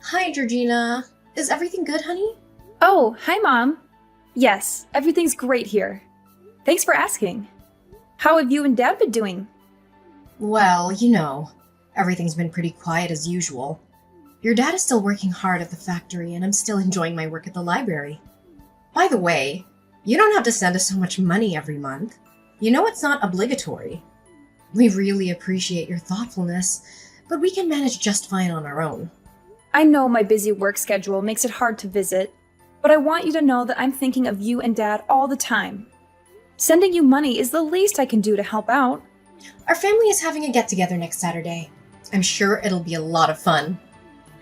Hi, Georgina. Is everything good, honey? Oh, hi, Mom. Yes, everything's great here. Thanks for asking. How have you and Dad been doing? Well, everything's been pretty quiet as usual. Your dad is still working hard at the factory, and I'm still enjoying my work at the library. By the way, you don't have to send us so much money every month. You know it's not obligatory. We really appreciate your thoughtfulness, but we can manage just fine on our own. I know my busy work schedule makes it hard to visit, but I want you to know that I'm thinking of you and Dad all the time. Sending you money is the least I can do to help out. Our family is having a get-together next Saturday. I'm sure it'll be a lot of fun.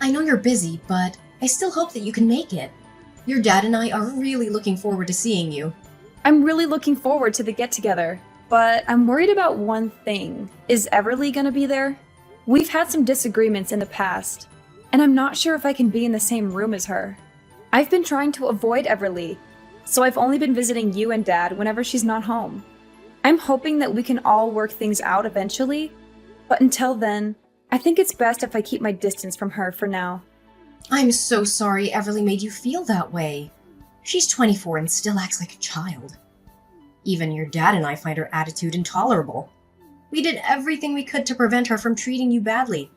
I know you're busy, but I still hope that you can make it. Your dad and I are really looking forward to seeing you. I'm really looking forward to the get-together, but I'm worried about one thing. Is Everly gonna be there? We've had some disagreements in the past, and I'm not sure if I can be in the same room as her. I've been trying to avoid Everly, so I've only been visiting you and Dad whenever she's not home. I'm hoping that we can all work things out eventually, but until then, I think it's best if I keep my distance from her for now. I'm so sorry Everly made you feel that way. She's 24 and still acts like a child. Even your dad and I find her attitude intolerable. We did everything we could to prevent her from treating you badly.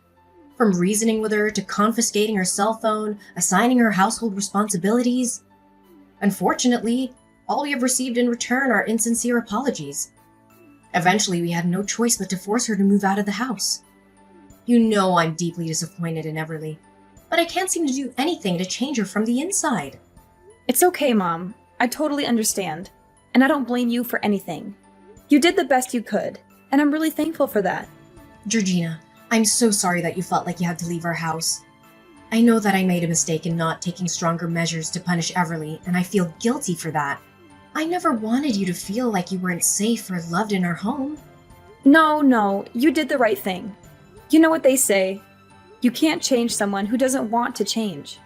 From reasoning with her to confiscating her cell phone, assigning her household responsibilities. Unfortunately, all we have received in return are insincere apologies. Eventually, we had no choice but to force her to move out of the house. You know I'm deeply disappointed in Everly, but I can't seem to do anything to change her from the inside. It's okay, Mom. I totally understand, and I don't blame you for anything. You did the best you could, and I'm really thankful for that. Georgina, I'm so sorry that you felt like you had to leave our house. I know that I made a mistake in not taking stronger measures to punish Everly, and I feel guilty for that. I never wanted you to feel like you weren't safe or loved in our home. No, you did the right thing. You know what they say, you can't change someone who doesn't want to change.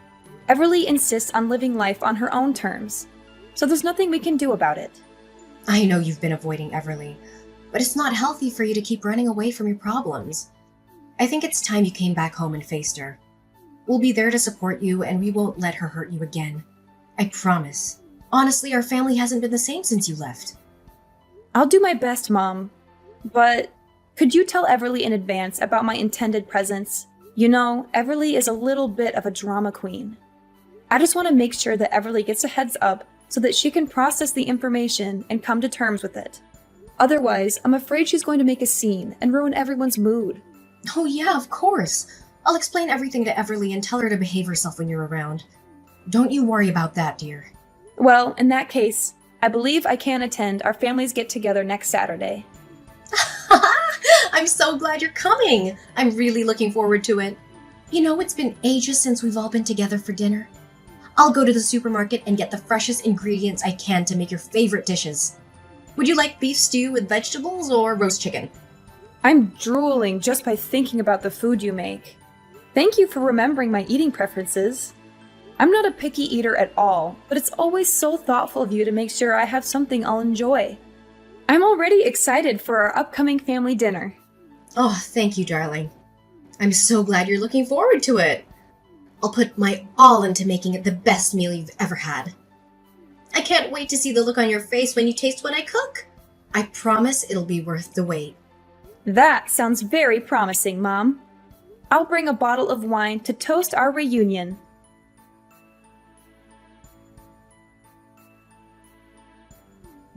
Everly insists on living life on her own terms, so there's nothing we can do about it. I know you've been avoiding Everly, but it's not healthy for you to keep running away from your problems. I think it's time you came back home and faced her. We'll be there to support you, and we won't let her hurt you again. I promise. Honestly, our family hasn't been the same since you left. I'll do my best, Mom, but could you tell Everly in advance about my intended presence? You know, Everly is a little bit of a drama queen. I just want to make sure that Everly gets a heads up so that she can process the information and come to terms with it. Otherwise, I'm afraid she's going to make a scene and ruin everyone's mood. Oh yeah, of course. I'll explain everything to Everly and tell her to behave herself when you're around. Don't you worry about that, dear. Well, in that case, I believe I can attend our families get-together next Saturday. I'm so glad you're coming. I'm really looking forward to it. You know, it's been ages since we've all been together for dinner. I'll go to the supermarket and get the freshest ingredients I can to make your favorite dishes. Would you like beef stew with vegetables or roast chicken? I'm drooling just by thinking about the food you make. Thank you for remembering my eating preferences. I'm not a picky eater at all, but it's always so thoughtful of you to make sure I have something I'll enjoy. I'm already excited for our upcoming family dinner. Oh, thank you, darling. I'm so glad you're looking forward to it. I'll put my all into making it the best meal you've ever had. I can't wait to see the look on your face when you taste what I cook. I promise it'll be worth the wait. That sounds very promising, Mom. I'll bring a bottle of wine to toast our reunion.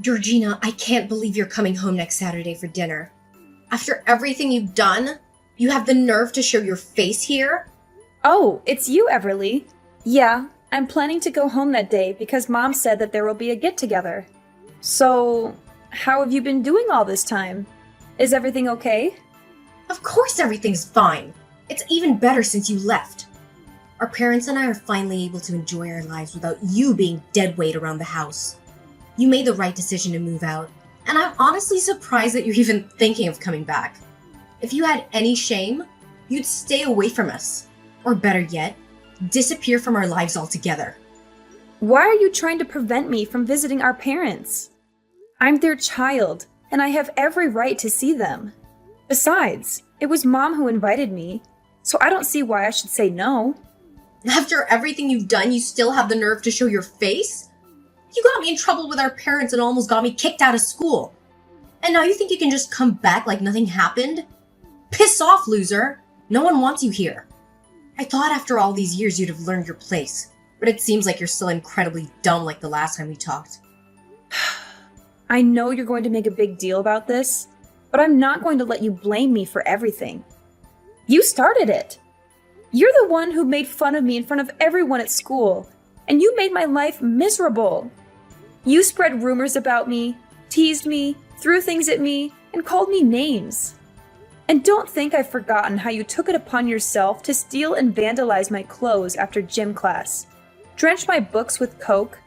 Georgina, I can't believe you're coming home next Saturday for dinner. After everything you've done, you have the nerve to show your face here? Oh, it's you, Everly. Yeah, I'm planning to go home that day because Mom said that there will be a get-together. So, how have you been doing all this time? Is everything okay? Of course everything's fine. It's even better since you left. Our parents and I are finally able to enjoy our lives without you being dead weight around the house. You made the right decision to move out, and I'm honestly surprised that you're even thinking of coming back. If you had any shame, you'd stay away from us. Or better yet, disappear from our lives altogether. Why are you trying to prevent me from visiting our parents? I'm their child, and I have every right to see them. Besides, it was Mom who invited me, so I don't see why I should say no. After everything you've done, you still have the nerve to show your face? You got me in trouble with our parents and almost got me kicked out of school. And now you think you can just come back like nothing happened? Piss off, loser! No one wants you here. I thought after all these years you'd have learned your place, but it seems like you're still incredibly dumb like the last time we talked. I know you're going to make a big deal about this, but I'm not going to let you blame me for everything. You started it. You're the one who made fun of me in front of everyone at school, and you made my life miserable. You spread rumors about me, teased me, threw things at me, and called me names. And don't think I've forgotten how you took it upon yourself to steal and vandalize my clothes after gym class, drench my books with Coke,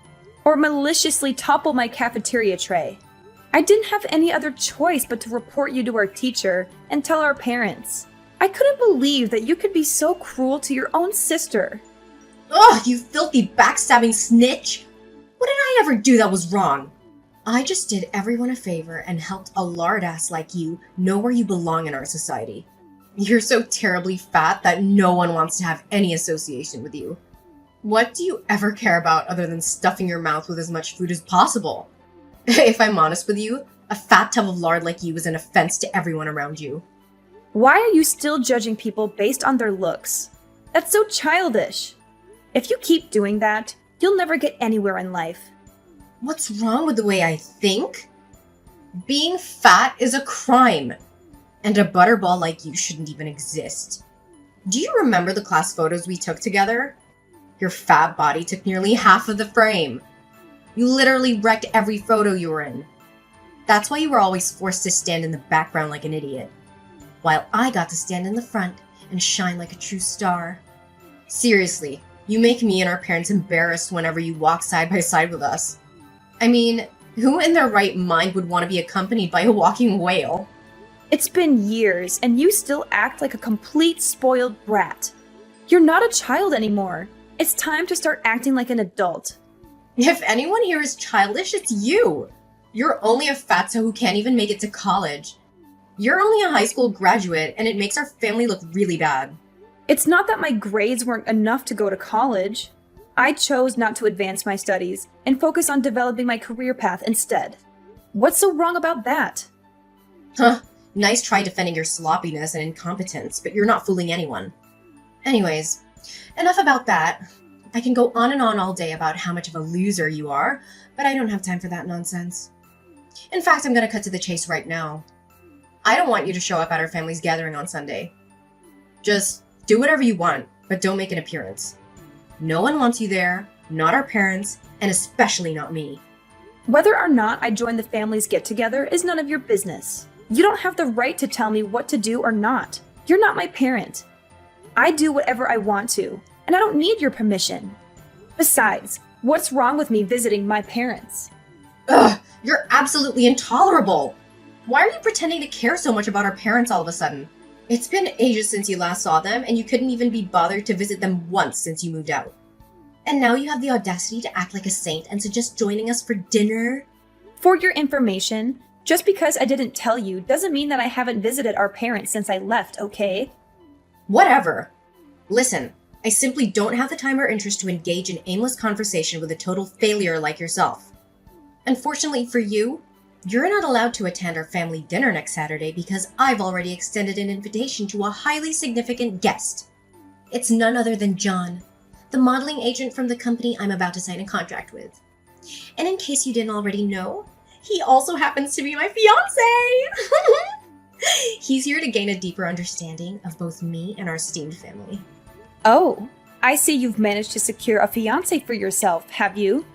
or maliciously topple my cafeteria tray. I didn't have any other choice but to report you to our teacher and tell our parents. I couldn't believe that you could be so cruel to your own sister. Ugh, you filthy backstabbing snitch! What did I ever do that was wrong? I just did everyone a favor and helped a lard ass like you know where you belong in our society. You're so terribly fat that no one wants to have any association with you. What do you ever care about other than stuffing your mouth with as much food as possible? If I'm honest with you, a fat tub of lard like you is an offense to everyone around you. Why are you still judging people based on their looks? That's so childish. If you keep doing that, you'll never get anywhere in life. What's wrong with the way I think? Being fat is a crime, and a butterball like you shouldn't even exist. Do you remember the class photos we took together? Your fat body took nearly half of the frame. You literally wrecked every photo you were in. That's why you were always forced to stand in the background like an idiot, while I got to stand in the front and shine like a true star. Seriously, you make me and our parents embarrassed whenever you walk side by side with us. I mean, who in their right mind would want to be accompanied by a walking whale? It's been years, and you still act like a complete spoiled brat. You're not a child anymore. It's time to start acting like an adult. If anyone here is childish, it's you. You're only a fatso who can't even make it to college. You're only a high school graduate, and it makes our family look really bad. It's not that my grades weren't enough to go to college. I chose not to advance my studies and focus on developing my career path instead. What's so wrong about that? Huh, nice try defending your sloppiness and incompetence, but you're not fooling anyone. Anyways, enough about that. I can go on and on all day about how much of a loser you are, but I don't have time for that nonsense. In fact, I'm gonna cut to the chase right now. I don't want you to show up at our family's gathering on Sunday. Just do whatever you want, but don't make an appearance. No one wants you there, not our parents, and especially not me. Whether or not I join the family's get-together is none of your business. You don't have the right to tell me what to do or not. You're not my parent. I do whatever I want to, and I don't need your permission. Besides, what's wrong with me visiting my parents? Ugh, you're absolutely intolerable! Why are you pretending to care so much about our parents all of a sudden? It's been ages since you last saw them, and you couldn't even be bothered to visit them once since you moved out. And now you have the audacity to act like a saint and suggest joining us for dinner? For your information, just because I didn't tell you doesn't mean that I haven't visited our parents since I left, okay? Whatever. Listen, I simply don't have the time or interest to engage in aimless conversation with a total failure like yourself. Unfortunately for you, you're not allowed to attend our family dinner next Saturday because I've already extended an invitation to a highly significant guest. It's none other than John, the modeling agent from the company I'm about to sign a contract with. And in case you didn't already know, he also happens to be my fiancé! He's here to gain a deeper understanding of both me and our esteemed family. Oh, I see you've managed to secure a fiancé for yourself, have you?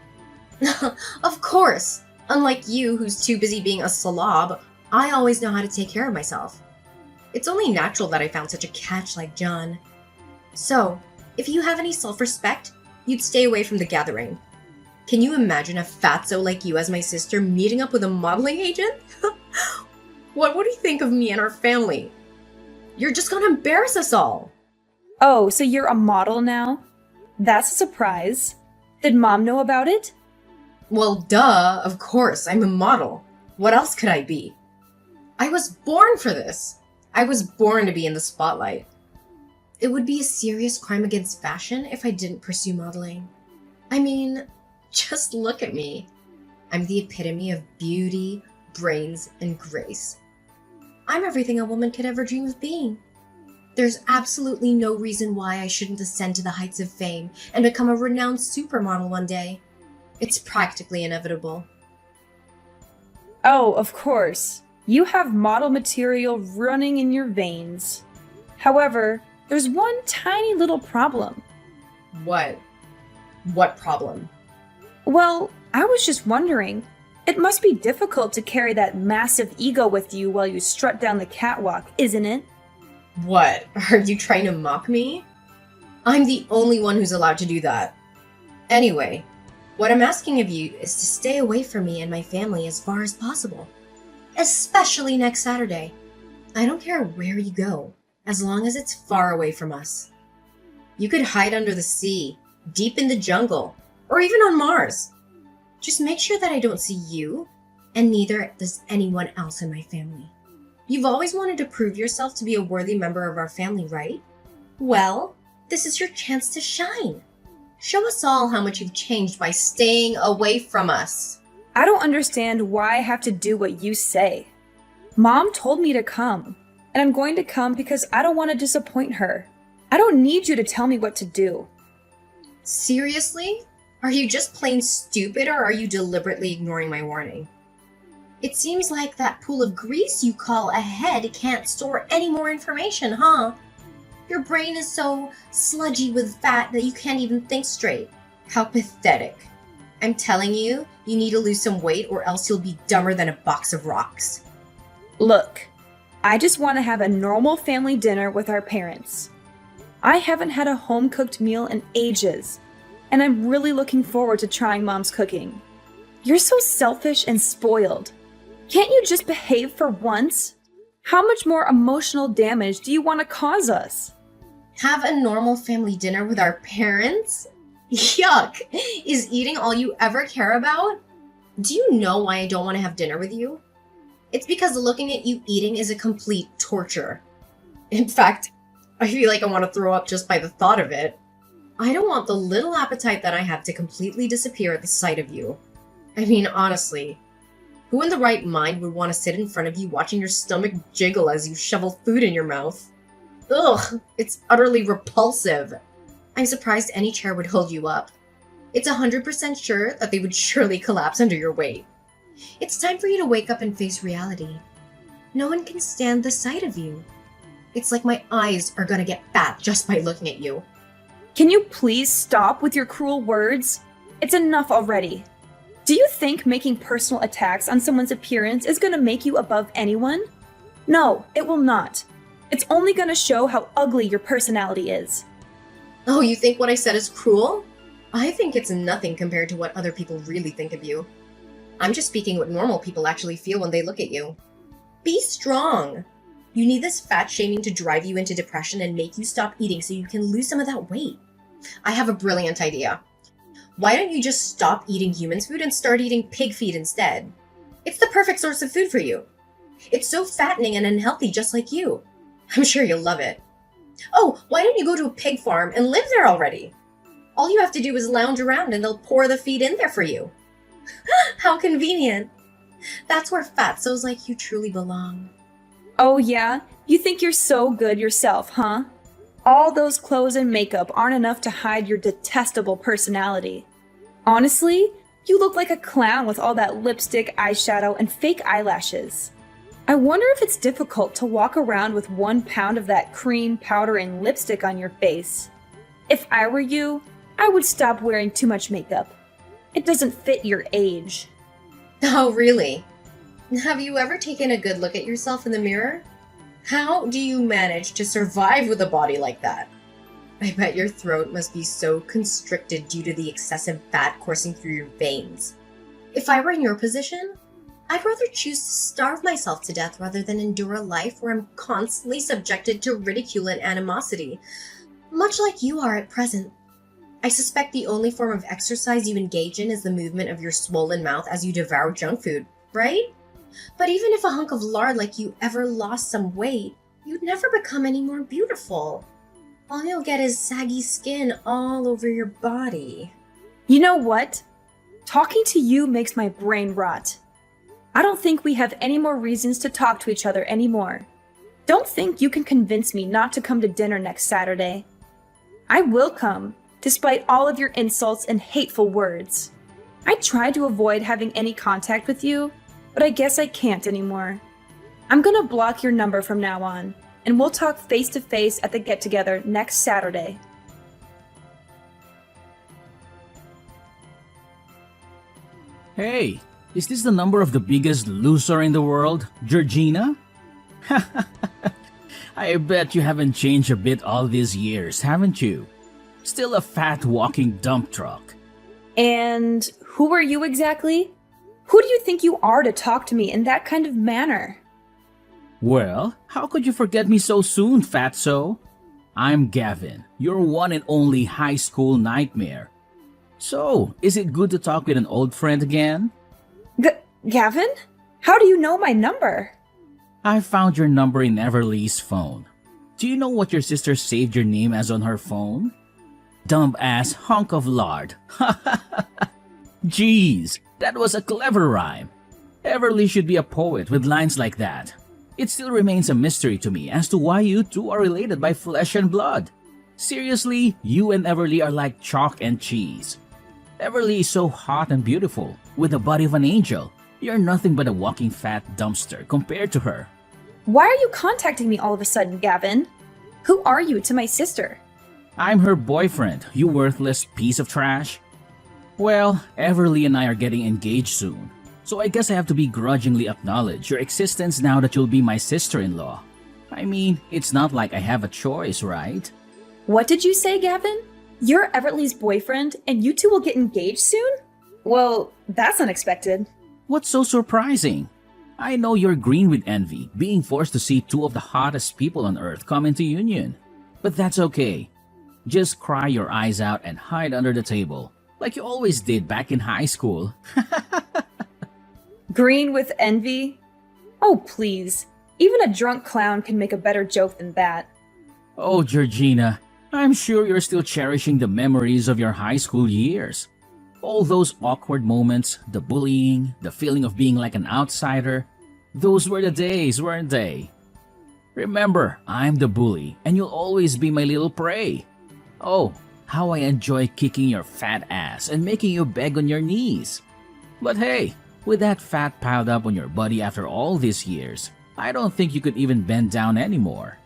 Of course! Unlike you, who's too busy being a slob, I always know how to take care of myself. It's only natural that I found such a catch like John. So, if you have any self-respect, you'd stay away from the gathering. Can you imagine a fatso like you as my sister meeting up with a modeling agent? What would he think of me and our family? You're just gonna embarrass us all. Oh, so you're a model now? That's a surprise. Did Mom know about it? Well, duh, of course, I'm a model. What else could I be? I was born for this. I was born to be in the spotlight. It would be a serious crime against fashion if I didn't pursue modeling. I mean, just look at me. I'm the epitome of beauty, brains, and grace. I'm everything a woman could ever dream of being. There's absolutely no reason why I shouldn't ascend to the heights of fame and become a renowned supermodel one day. It's practically inevitable. Oh, of course. You have model material running in your veins. However, there's one tiny little problem. What? What problem? Well, I was just wondering. It must be difficult to carry that massive ego with you while you strut down the catwalk, isn't it? What? Are you trying to mock me? I'm the only one who's allowed to do that. Anyway, what I'm asking of you is to stay away from me and my family as far as possible. Especially next Saturday. I don't care where you go, as long as it's far away from us. You could hide under the sea, deep in the jungle, or even on Mars. Just make sure that I don't see you, and neither does anyone else in my family. You've always wanted to prove yourself to be a worthy member of our family, right? Well, this is your chance to shine. Show us all how much you've changed by staying away from us. I don't understand why I have to do what you say. Mom told me to come, and I'm going to come because I don't want to disappoint her. I don't need you to tell me what to do. Seriously? Are you just plain stupid, or are you deliberately ignoring my warning? It seems like that pool of grease you call a head can't store any more information, huh? Your brain is so sludgy with fat that you can't even think straight. How pathetic. I'm telling you, you need to lose some weight or else you'll be dumber than a box of rocks. Look, I just want to have a normal family dinner with our parents. I haven't had a home-cooked meal in ages, and I'm really looking forward to trying Mom's cooking. You're so selfish and spoiled. Can't you just behave for once? How much more emotional damage do you want to cause us? Have a normal family dinner with our parents? Yuck! Is eating all you ever care about? Do you know why I don't want to have dinner with you? It's because looking at you eating is a complete torture. In fact, I feel like I want to throw up just by the thought of it. I don't want the little appetite that I have to completely disappear at the sight of you. I mean, honestly, who in the right mind would want to sit in front of you watching your stomach jiggle as you shovel food in your mouth? Ugh, it's utterly repulsive. I'm surprised any chair would hold you up. It's 100% sure that they would surely collapse under your weight. It's time for you to wake up and face reality. No one can stand the sight of you. It's like my eyes are gonna get fat just by looking at you. Can you please stop with your cruel words? It's enough already. Do you think making personal attacks on someone's appearance is gonna make you above anyone? No, it will not. It's only gonna show how ugly your personality is. Oh, you think what I said is cruel? I think it's nothing compared to what other people really think of you. I'm just speaking what normal people actually feel when they look at you. Be strong. You need this fat shaming to drive you into depression and make you stop eating so you can lose some of that weight. I have a brilliant idea. Why don't you just stop eating humans' food and start eating pig feed instead? It's the perfect source of food for you. It's so fattening and unhealthy just like you. I'm sure you'll love it. Oh, why don't you go to a pig farm and live there already? All you have to do is lounge around and they'll pour the feed in there for you. How convenient. That's where fatsos like you truly belong. Oh yeah? You think you're so good yourself, huh? All those clothes and makeup aren't enough to hide your detestable personality. Honestly, you look like a clown with all that lipstick, eyeshadow, and fake eyelashes. I wonder if it's difficult to walk around with 1 pound of that cream, powder, and lipstick on your face. If I were you, I would stop wearing too much makeup. It doesn't fit your age. Oh, really? Have you ever taken a good look at yourself in the mirror? How do you manage to survive with a body like that? I bet your throat must be so constricted due to the excessive fat coursing through your veins. If I were in your position, I'd rather choose to starve myself to death rather than endure a life where I'm constantly subjected to ridicule and animosity, much like you are at present. I suspect the only form of exercise you engage in is the movement of your swollen mouth as you devour junk food, right? But even if a hunk of lard like you ever lost some weight, you'd never become any more beautiful. All you'll get is saggy skin all over your body. You know what? Talking to you makes my brain rot. I don't think we have any more reasons to talk to each other anymore. Don't think you can convince me not to come to dinner next Saturday. I will come, despite all of your insults and hateful words. I tried to avoid having any contact with you, but I guess I can't anymore. I'm gonna block your number from now on, and we'll talk face to face at the get-together next Saturday. Hey, is this the number of the biggest loser in the world, Georgina? I bet you haven't changed a bit all these years, haven't you? Still a fat walking dump truck. And who are you exactly? Who do you think you are to talk to me in that kind of manner? Well, how could you forget me so soon, fatso? I'm Gavin, your one and only high school nightmare. So, is it good to talk with an old friend again? Gavin? How do you know my number? I found your number in Everly's phone. Do you know what your sister saved your name as on her phone? Dumb ass hunk of lard. Jeez, that was a clever rhyme. Everly should be a poet with lines like that. It still remains a mystery to me as to why you two are related by flesh and blood. Seriously, you and Everly are like chalk and cheese. Everly is so hot and beautiful, with the body of an angel. You're nothing but a walking fat dumpster compared to her. Why are you contacting me all of a sudden, Gavin? Who are you to my sister? I'm her boyfriend, you worthless piece of trash. Well, Everly and I are getting engaged soon, so I guess I have to begrudgingly acknowledge your existence now that you'll be my sister-in-law. I mean, it's not like I have a choice, right? What did you say, Gavin? You're Everly's boyfriend, and you two will get engaged soon? Well, that's unexpected. What's so surprising? I know you're green with envy, being forced to see two of the hottest people on earth come into union. But that's okay. Just cry your eyes out and hide under the table, like you always did back in high school. Green with envy? Oh, please. Even a drunk clown can make a better joke than that. Oh, Georgina, I'm sure you're still cherishing the memories of your high school years. All those awkward moments, the bullying, the feeling of being like an outsider, those were the days, weren't they? Remember, I'm the bully, and you'll always be my little prey. Oh, how I enjoy kicking your fat ass and making you beg on your knees. But hey, with that fat piled up on your body after all these years, I don't think you could even bend down anymore.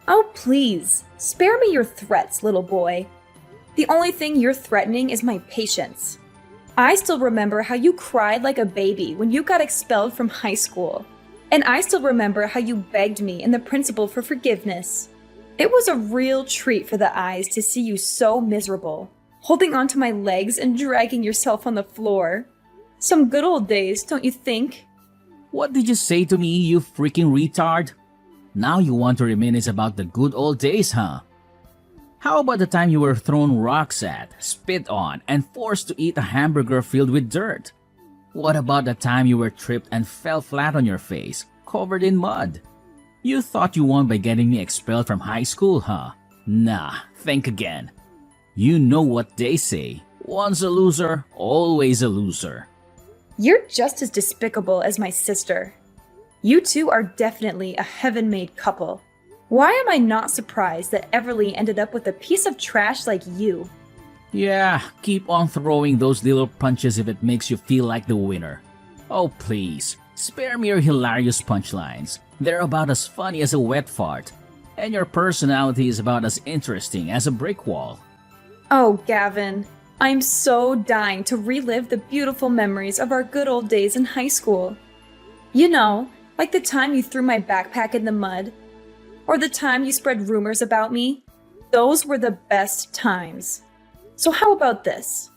Oh, please. Spare me your threats, little boy. The only thing you're threatening is my patience. I still remember how you cried like a baby when you got expelled from high school. And I still remember how you begged me and the principal for forgiveness. It was a real treat for the eyes to see you so miserable, holding onto my legs and dragging yourself on the floor. Some good old days, don't you think? What did you say to me, you freaking retard? Now you want to reminisce about the good old days, huh? How about the time you were thrown rocks at, spit on, and forced to eat a hamburger filled with dirt? What about the time you were tripped and fell flat on your face, covered in mud? You thought you won by getting me expelled from high school, huh? Nah, think again. You know what they say. Once a loser, always a loser. You're just as despicable as my sister. You two are definitely a heaven-made couple. Why am I not surprised that Everly ended up with a piece of trash like you? Yeah, keep on throwing those little punches if it makes you feel like the winner. Oh please, spare me your hilarious punchlines. They're about as funny as a wet fart. And your personality is about as interesting as a brick wall. Oh, Gavin, I'm so dying to relive the beautiful memories of our good old days in high school. You know, like the time you threw my backpack in the mud, or the time you spread rumors about me. Those were the best times. So how about this?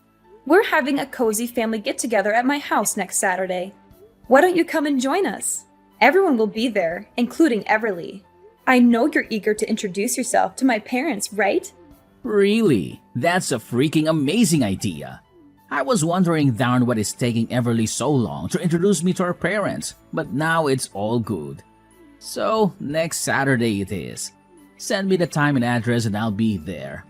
We're having a cozy family get-together at my house next Saturday. Why don't you come and join us? Everyone will be there, including Everly. I know you're eager to introduce yourself to my parents, right? Really? That's a freaking amazing idea. I was wondering darn what is taking Everly so long to introduce me to her parents, but now it's all good. So, next Saturday it is. Send me the time and address and I'll be there.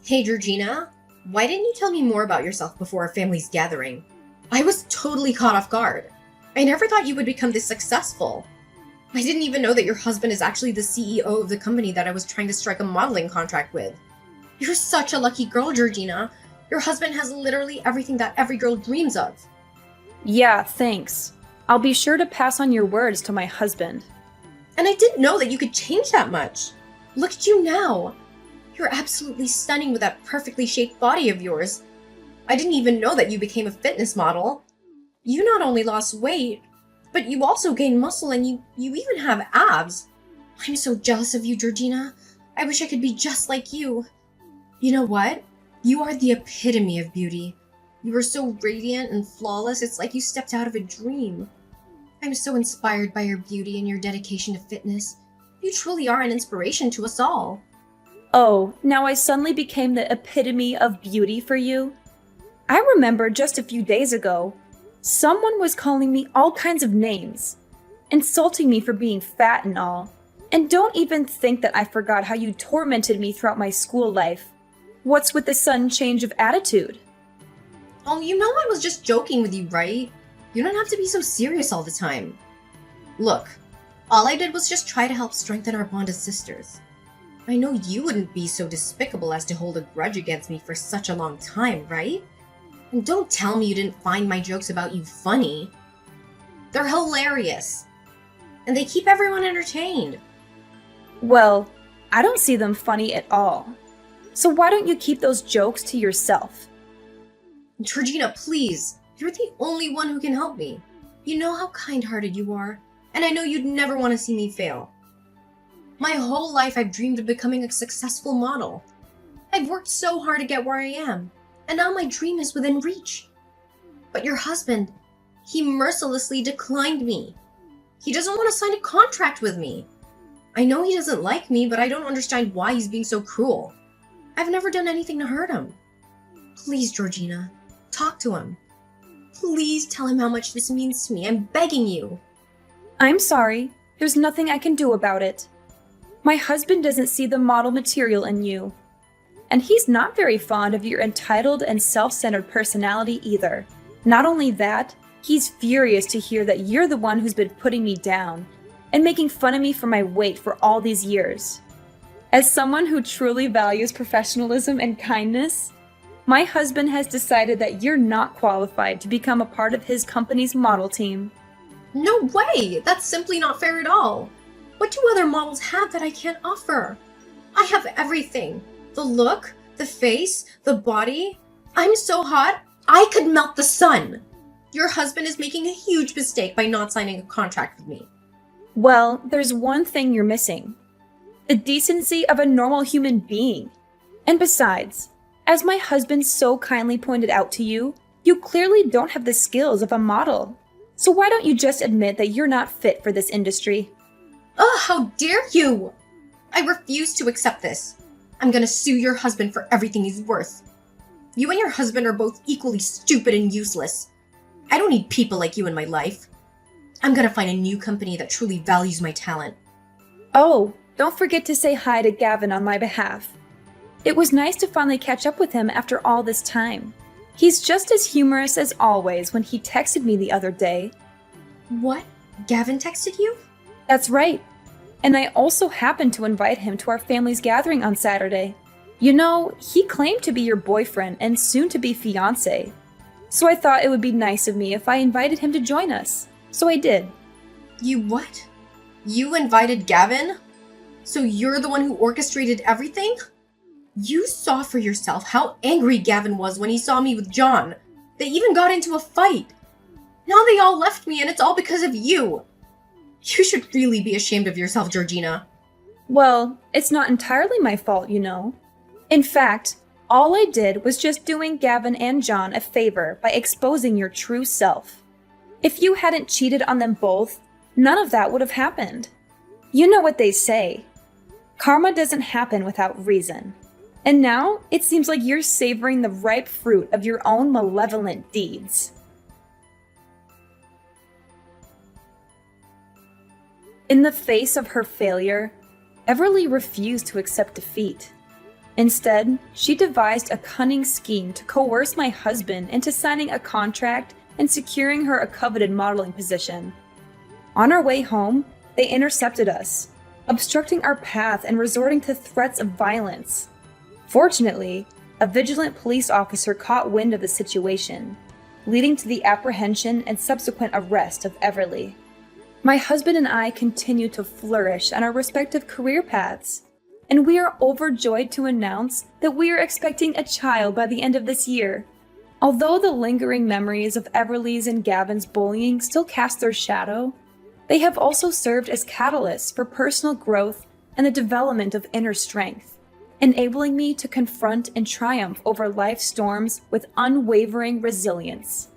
Hey, Georgina, why didn't you tell me more about yourself before our family's gathering? I was totally caught off guard. I never thought you would become this successful. I didn't even know that your husband is actually the CEO of the company that I was trying to strike a modeling contract with. You're such a lucky girl, Georgina. Your husband has literally everything that every girl dreams of. Yeah, thanks. I'll be sure to pass on your words to my husband. And I didn't know that you could change that much. Look at you now. You're absolutely stunning with that perfectly shaped body of yours. I didn't even know that you became a fitness model. You not only lost weight, but you also gained muscle and you even have abs. I'm so jealous of you, Georgina. I wish I could be just like you. You know what? You are the epitome of beauty. You are so radiant and flawless, it's like you stepped out of a dream. I'm so inspired by your beauty and your dedication to fitness. You truly are an inspiration to us all. Oh, now I suddenly became the epitome of beauty for you? I remember just a few days ago, someone was calling me all kinds of names, insulting me for being fat and all. And don't even think that I forgot how you tormented me throughout my school life. What's with the sudden change of attitude? Oh, you know I was just joking with you, right? You don't have to be so serious all the time. Look, all I did was just try to help strengthen our bond as sisters. I know you wouldn't be so despicable as to hold a grudge against me for such a long time, right? And don't tell me you didn't find my jokes about you funny. They're hilarious. And they keep everyone entertained. Well, I don't see them funny at all. So why don't you keep those jokes to yourself? Georgina, please. You're the only one who can help me. You know how kind-hearted you are, and I know you'd never want to see me fail. My whole life I've dreamed of becoming a successful model. I've worked so hard to get where I am, and now my dream is within reach. But your husband, he mercilessly declined me. He doesn't want to sign a contract with me. I know he doesn't like me, but I don't understand why he's being so cruel. I've never done anything to hurt him. Please, Georgina, talk to him. Please tell him how much this means to me. I'm begging you. I'm sorry. There's nothing I can do about it. My husband doesn't see the model material in you. And he's not very fond of your entitled and self-centered personality either. Not only that, he's furious to hear that you're the one who's been putting me down and making fun of me for my weight for all these years. As someone who truly values professionalism and kindness, my husband has decided that you're not qualified to become a part of his company's model team. No way! That's simply not fair at all. What do other models have that I can't offer? I have everything. The look, the face, the body. I'm so hot, I could melt the sun. Your husband is making a huge mistake by not signing a contract with me. Well, there's one thing you're missing. The decency of a normal human being. And besides, as my husband so kindly pointed out to you, you clearly don't have the skills of a model. So why don't you just admit that you're not fit for this industry? Ugh, how dare you! I refuse to accept this. I'm gonna sue your husband for everything he's worth. You and your husband are both equally stupid and useless. I don't need people like you in my life. I'm gonna find a new company that truly values my talent. Oh, don't forget to say hi to Gavin on my behalf. It was nice to finally catch up with him after all this time. He's just as humorous as always when he texted me the other day. What? Gavin texted you? That's right. And I also happened to invite him to our family's gathering on Saturday. You know, he claimed to be your boyfriend and soon to be fiancé. So I thought it would be nice of me if I invited him to join us. So I did. You what? You invited Gavin? So you're the one who orchestrated everything? You saw for yourself how angry Gavin was when he saw me with John. They even got into a fight. Now they all left me and it's all because of you. You should really be ashamed of yourself, Georgina. Well, it's not entirely my fault, you know. In fact, all I did was just doing Gavin and John a favor by exposing your true self. If you hadn't cheated on them both, none of that would have happened. You know what they say. Karma doesn't happen without reason. And now, it seems like you're savoring the ripe fruit of your own malevolent deeds. In the face of her failure, Everly refused to accept defeat. Instead, she devised a cunning scheme to coerce my husband into signing a contract and securing her a coveted modeling position. On our way home, they intercepted us, obstructing our path and resorting to threats of violence. Fortunately, a vigilant police officer caught wind of the situation, leading to the apprehension and subsequent arrest of Everly. My husband and I continue to flourish on our respective career paths, and we are overjoyed to announce that we are expecting a child by the end of this year. Although the lingering memories of Everly's and Gavin's bullying still cast their shadow, they have also served as catalysts for personal growth and the development of inner strength, enabling me to confront and triumph over life's storms with unwavering resilience.